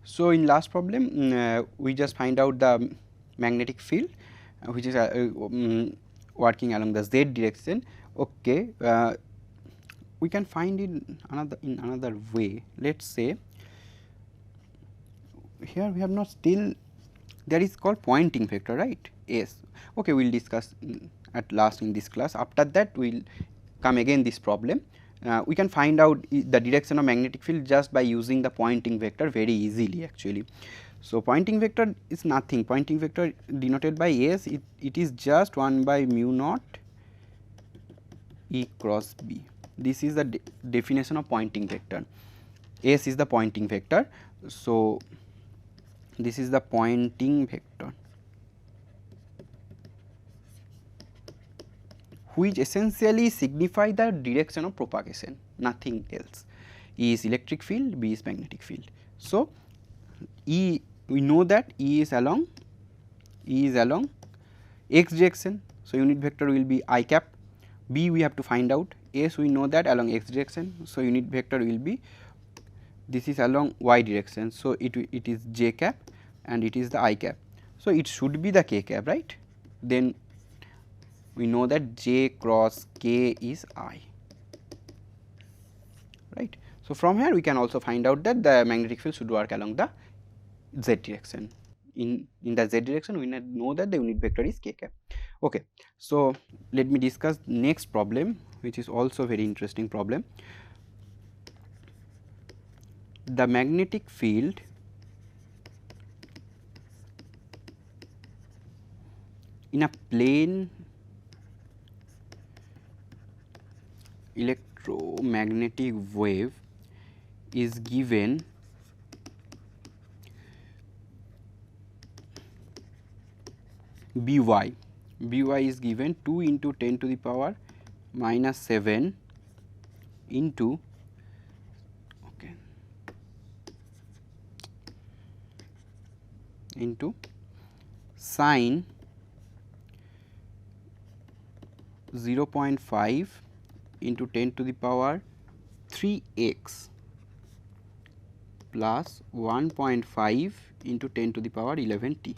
So in last problem we just find out the magnetic field which is working along the z direction. Okay, we can find it in another way. Let us say here we have not still, there is called pointing vector, right? Yes. Okay, we will discuss at last in this class. After that we will come again this problem. We can find out the direction of magnetic field just by using the pointing vector very easily actually. So pointing vector is nothing, pointing vector denoted by S, it is just 1 by mu naught E cross B. This is the definition of pointing vector. S is the pointing vector. So this is the pointing vector, which essentially signify the direction of propagation, nothing else. E is electric field, B is magnetic field. So E, we know that E is along x direction. So unit vector will be I cap. B we have to find out. S we know that along x direction. So unit vector will be, this is along y direction. So it is j cap and it is the I cap. So it should be the k cap, right? Then we know that j cross k is I, right. So from here we can also find out that the magnetic field should work along the z direction. In the z direction we know that the unit vector is k cap. Okay, so let me discuss next problem, which is also very interesting problem. The magnetic field in a plane electromagnetic wave is given By. By is given 2 into 10 to the power minus 7 into sine 0.5 into 10 to the power 3x plus 1.5 into 10 to the power 11 t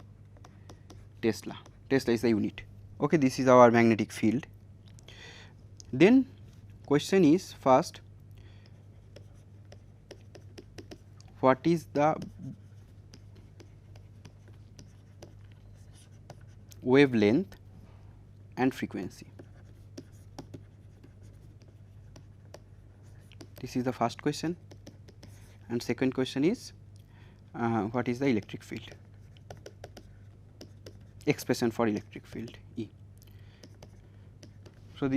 Tesla. Tesla is the unit. Okay, this is our magnetic field. Then question is, first, what is the wavelength and frequency? This is the first question, and second question is what is the electric field, expression for electric field E. So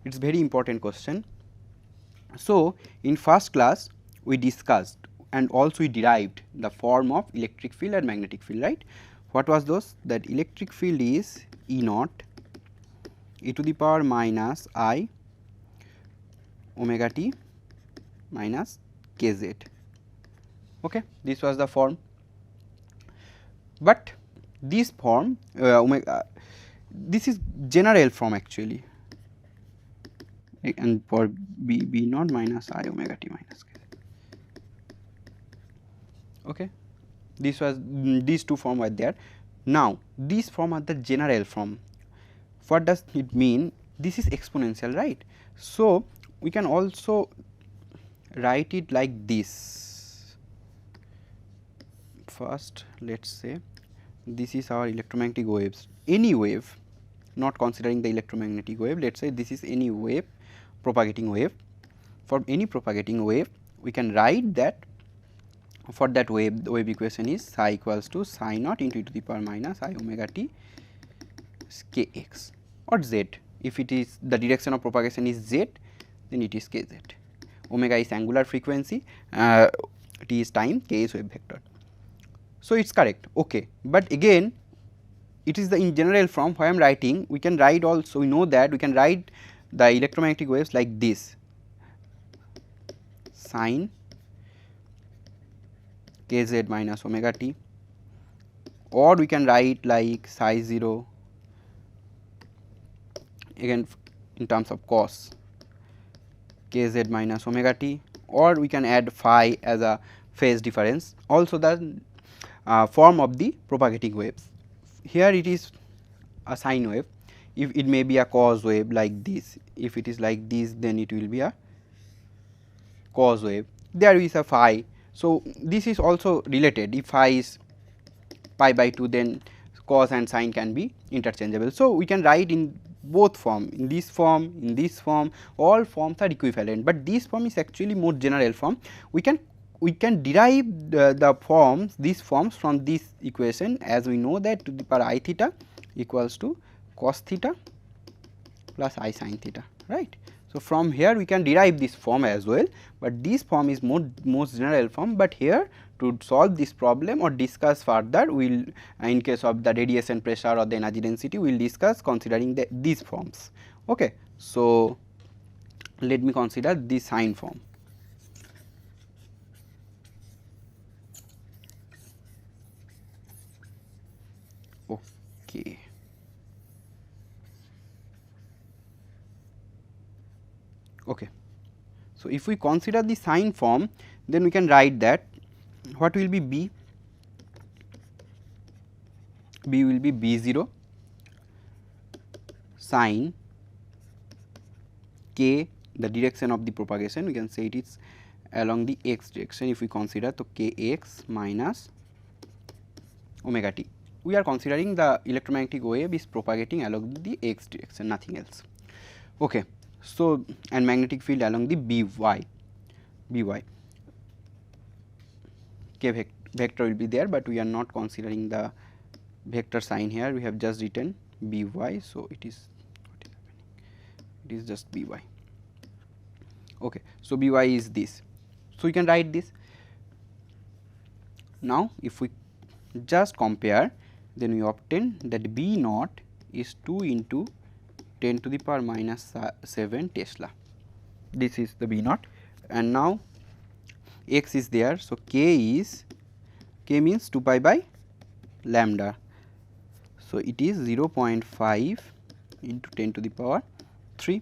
it's very important question. So in first class we discussed and also we derived the form of electric field and magnetic field, right? What was those? That electric field is E naught e to the power minus I omega t minus kz. Okay, this was the form. But this form this is general form actually, and for B naught minus I omega t minus kz. Okay, this was these two form were there. Now these form are the general form. What does it mean? This is exponential, right? So we can also write it like this. First, let us say this is our electromagnetic waves. Any wave, not considering the electromagnetic wave, let us say this is any wave, propagating wave. For any propagating wave, we can write that for that wave, the wave equation is psi equals to psi naught into e to the power minus I omega t kx or z. If it is the direction of propagation is z, then it is kz. Omega is angular frequency, t is time, k is wave vector. So it is correct, okay. But again it is the in general form. Why I am writing, we can write also, we know that we can write the electromagnetic waves like this, sine kz minus omega t, or we can write like psi 0 again in terms of cos kz minus omega t, or we can add phi as a phase difference, also the form of the propagating waves. Here it is a sine wave, if it may be a cos wave like this, if it is like this then it will be a cos wave, there is a phi. So, this is also related, if phi is pi by 2 then cos and sine can be interchangeable. So, we can write in both form, in this form, all forms are equivalent, but this form is actually more general form. We can derive the forms, these forms from this equation, as we know that to the power I theta equals to cos theta plus I sin theta, right. So, from here we can derive this form as well, but this form is most general form, but here to solve this problem or discuss further, we will in case of the radiation pressure or the energy density, we will discuss considering these forms. Okay. So, let me consider this sine form. Okay. Okay. So, if we consider the sine form, then we can write that what will be B? B will be B0 sine k, the direction of the propagation, we can say it is along the x direction. If we consider to kx minus omega t, we are considering the electromagnetic wave is propagating along the x direction, nothing else. Okay. So, and magnetic field along the by, k vector will be there, but we are not considering the vector sign here, we have just written by. So, it is just by. Okay. So, by is this. So, we can write this. Now, if we just compare, then we obtain that B naught is 2 into 10 to the power minus 7 Tesla. This is the B naught, and now x is there. So, k means 2 pi by lambda. So, it is 0.5 into 10 to the power 3.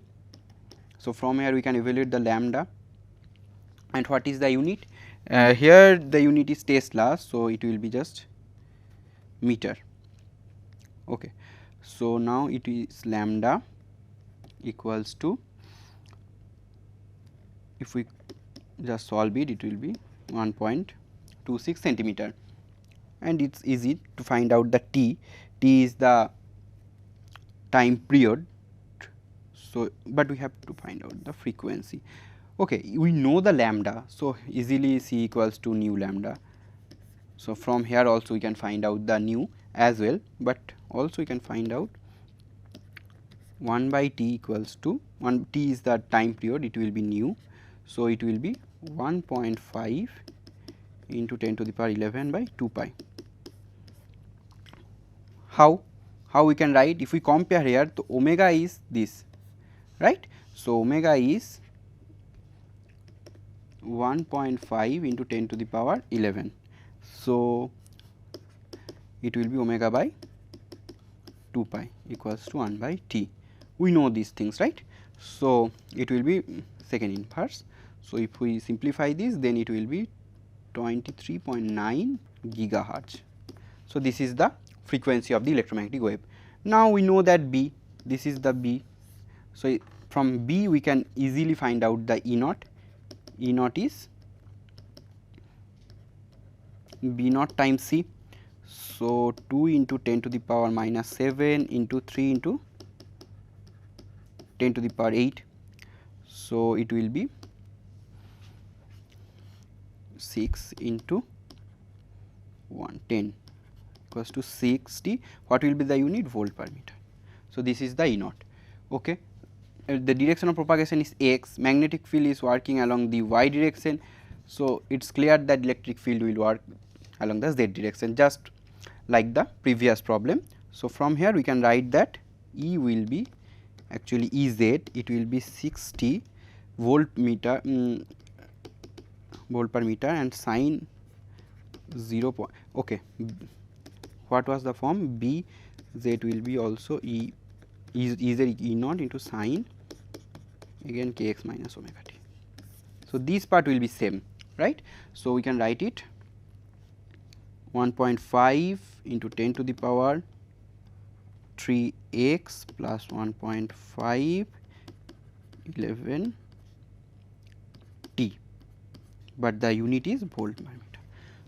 So, from here we can evaluate the lambda, and what is the unit? Here the unit is Tesla, so it will be just meter. Okay. So, now it is lambda equals to, if we just solve it, it will be 1.26 centimeter, and it is easy to find out the t. T is the time period. So, but we have to find out the frequency. Okay, we know the lambda, so easily C equals to nu lambda. So, from here also we can find out the nu as well, but also we can find out 1 by t equals to 1, t is the time period, it will be nu. So, it will be 1.5 into 10 to the power 11 by 2 pi. How we can write? If we compare here, so omega is this, right. So, omega is 1.5 into 10 to the power 11. So, it will be omega by 2 pi equals to 1 by t. We know these things, right. So, it will be second inverse. So, if we simplify this, then it will be 23.9 gigahertz. So, this is the frequency of the electromagnetic wave. Now, we know that B, this is the B. So, from B we can easily find out the E naught. E naught is B naught times C. So, 2 into 10 to the power minus 7 into 3 into 10 to the power 8. So, it will be 6 into 110 equals to 60. What will be the unit? Volt per meter. So, this is the E naught. Okay. The direction of propagation is x, magnetic field is working along the y direction. So, it is clear that electric field will work along the z direction, just like the previous problem. So, from here we can write that E will be actually Ez, it will be 60 volt per meter and sine 0. Okay. What was the form? B z will be also E naught into sine again kx minus omega t. So, this part will be same. right. So, we can write it 1.5 into 10 to the power 3 x plus 1.5 11 t, but the unit is volt per meter.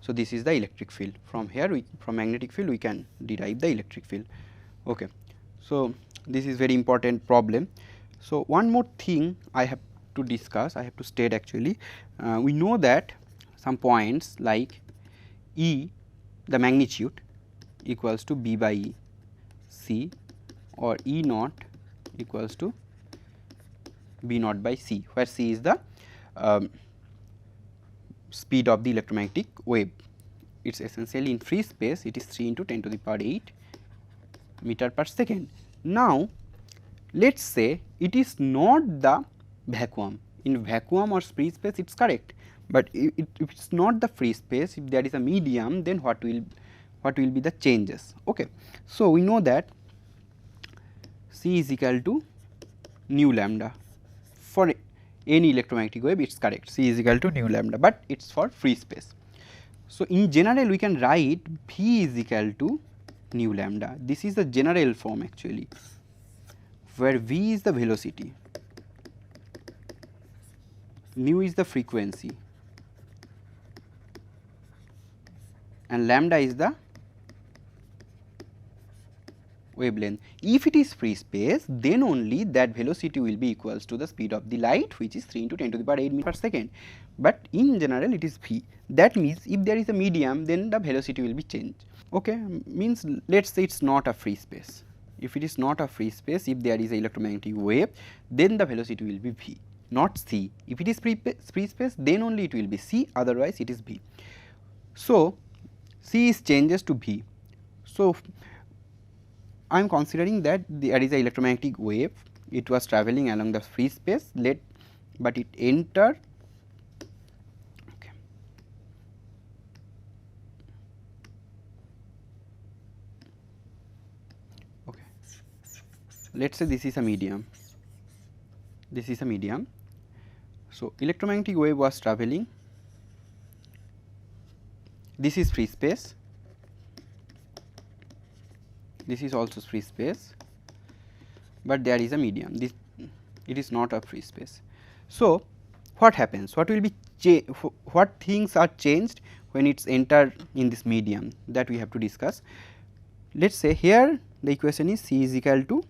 So, this is the electric field. From here from magnetic field we can derive the electric field. Okay. So, this is very important problem. So, one more thing I have to discuss, I have to state actually, we know that some points like E, the magnitude equals to B by E C, or E naught equals to B naught by C, where C is the speed of the electromagnetic wave. It is essentially in free space, it is 3 into 10 to the power 8 meter per second. Now, let us say it is not the vacuum. In vacuum or free space it is correct, but if it is not the free space, if there is a medium, then what will be the changes. Okay. So, we know that C is equal to nu lambda. For any electromagnetic wave it is correct, C is equal to nu lambda, but it is for free space. So, in general we can write V is equal to nu lambda. This is the general form actually, where V is the velocity, nu is the frequency, and lambda is the wavelength. If it is free space, then only that velocity will be equals to the speed of the light, which is 3 into 10 to the power 8 meter per second. But in general it is V. That means if there is a medium, then the velocity will be changed. Okay, means let us say it is not a free space. If it is not a free space, if there is a electromagnetic wave, then the velocity will be V, not C. If it is free space, then only it will be C, otherwise it is V. So, C is changes to V. So, I am considering that there is a electromagnetic wave, it was travelling along the free space, but it entered, okay. Okay. Let us say this is a medium, this is a medium. So, electromagnetic wave was travelling, this is free space, this is also free space, but there is a medium, this it is not a free space. So, what happens? What will be what things are changed when it is entered in this medium, that we have to discuss. Let us say here the equation is C is equal to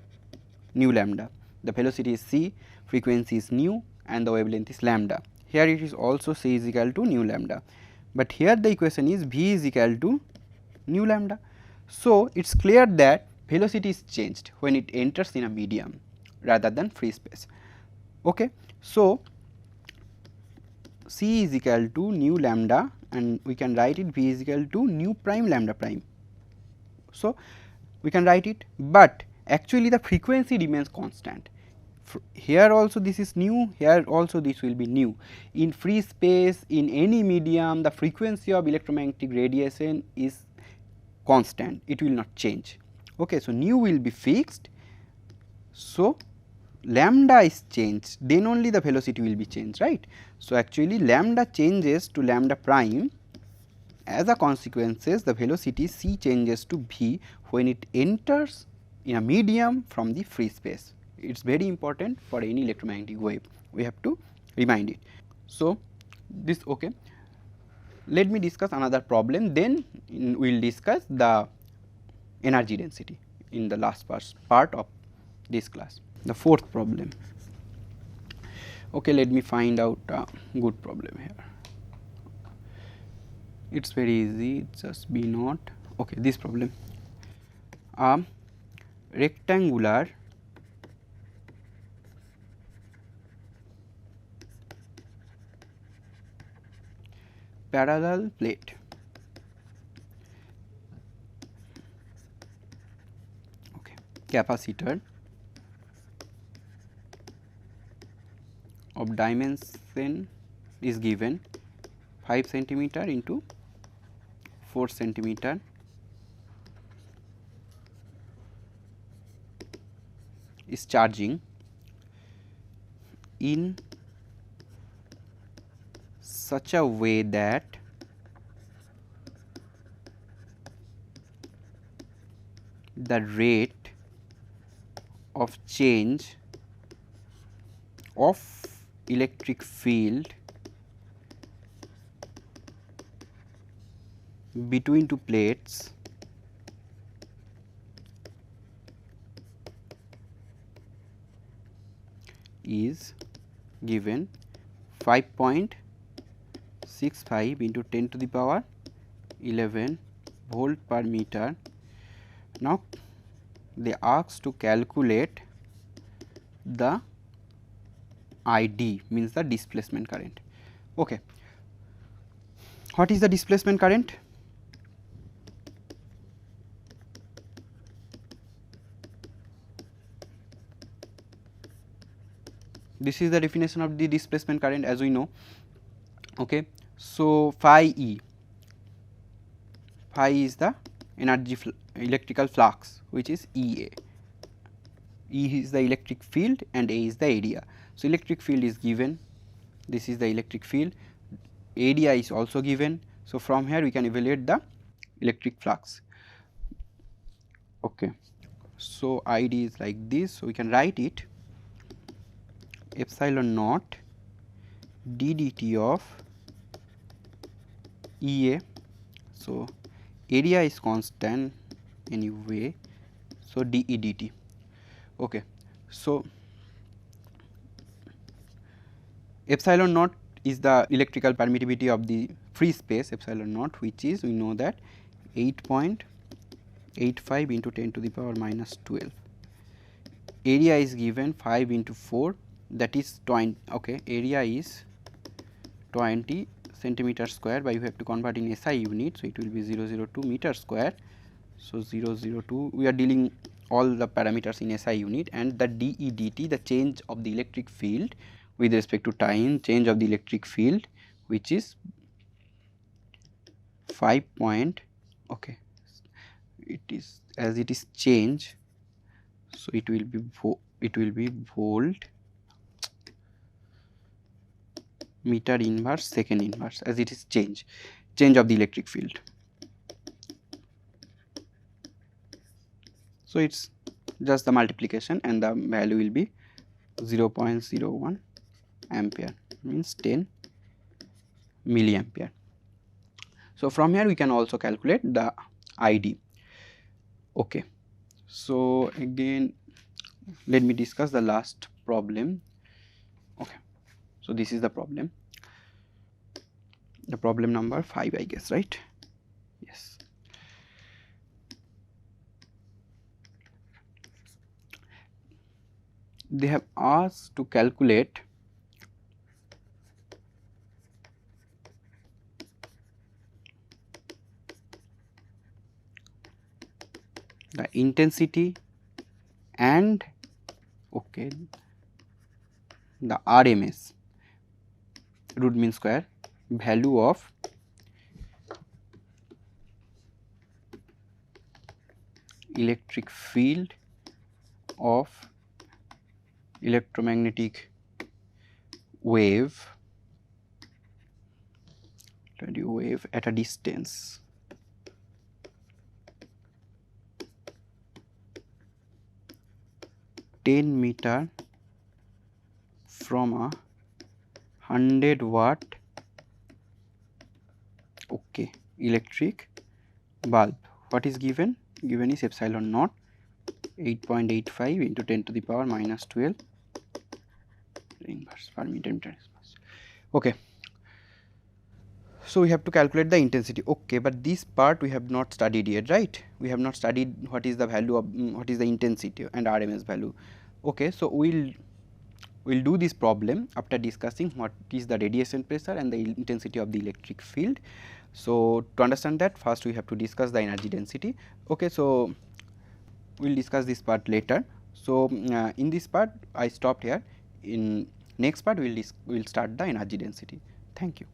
nu lambda, the velocity is C, frequency is nu, and the wavelength is lambda. Here it is also C is equal to nu lambda, but here the equation is V is equal to nu lambda. So, it is clear that velocity is changed when it enters in a medium rather than free space. Okay. So, C is equal to nu lambda, and we can write it V is equal to nu prime lambda prime. So, we can write it, but actually the frequency remains constant. Here also this is nu, here also this will be nu. In free space, in any medium, the frequency of electromagnetic radiation is constant, it will not change. Okay. So, nu will be fixed. So, lambda is changed, then only the velocity will be changed, right. So, actually lambda changes to lambda prime, as a consequences the velocity C changes to V when it enters in a medium from the free space. It is very important for any electromagnetic wave, we have to remind it. So, this okay. Let me discuss another problem, then we will discuss the energy density in the last part of this class. The fourth problem. Okay, let me find out a good problem here. It is very easy, it's just B naught. Okay, this problem. Rectangular parallel plate capacitor of dimension is given 5 centimeter into 4 centimeter is charging in such a way that the rate of change of electric field between two plates is given 5.65 into 10 to the power 11 volt per meter. Now, they ask to calculate the ID, means the displacement current. Okay. What is the displacement current? This is the definition of the displacement current as we know. Okay. So, phi E, phi is the energy electrical flux, which is EA. E is the electric field and A is the area. So, electric field is given, this is the electric field, area is also given. So, from here we can evaluate the electric flux. Okay. So, ID is like this. So, we can write it epsilon naught d dt of EA. So, area is constant anyway. So, dE dt. Okay. So, epsilon naught is the electrical permittivity of the free space epsilon naught, which is we know that 8.85 into 10 to the power minus 12. Area is given 5 into 4, that is 20. Okay, area is 20 centimeter square, but you have to convert in SI unit. So, it will be 002 meter square. So, 002, we are dealing all the parameters in SI unit, and the dE dt, the change of the electric field with respect to time, change of the electric field, which is 5 point, okay, it is as it is change. So, it will be volt meter inverse second inverse, as it is change of the electric field. So, it is just the multiplication and the value will be 0.01 ampere, means 10 milliampere. So, from here we can also calculate the ID. Okay. So, again let me discuss the last problem. Okay. So, this is the problem number 5, I guess, right? Yes. They have asked to calculate the intensity and okay, the RMS, root mean square, value of electric field of electromagnetic wave at a distance (10 meter) from a 100 watt okay electric bulb. What is given? Given is epsilon naught 8.85 into 10 to the power minus 12 inverse per meter inverse. Okay. So, we have to calculate the intensity. Okay, but this part we have not studied yet, right? We have not studied what is the value of what is the intensity and RMS value. Okay, so we'll do this problem after discussing what is the radiation pressure and the intensity of the electric field. So, to understand that, first we have to discuss the energy density. Okay, so we will discuss this part later. So, in this part I stopped here. In next part we will start the energy density. Thank you.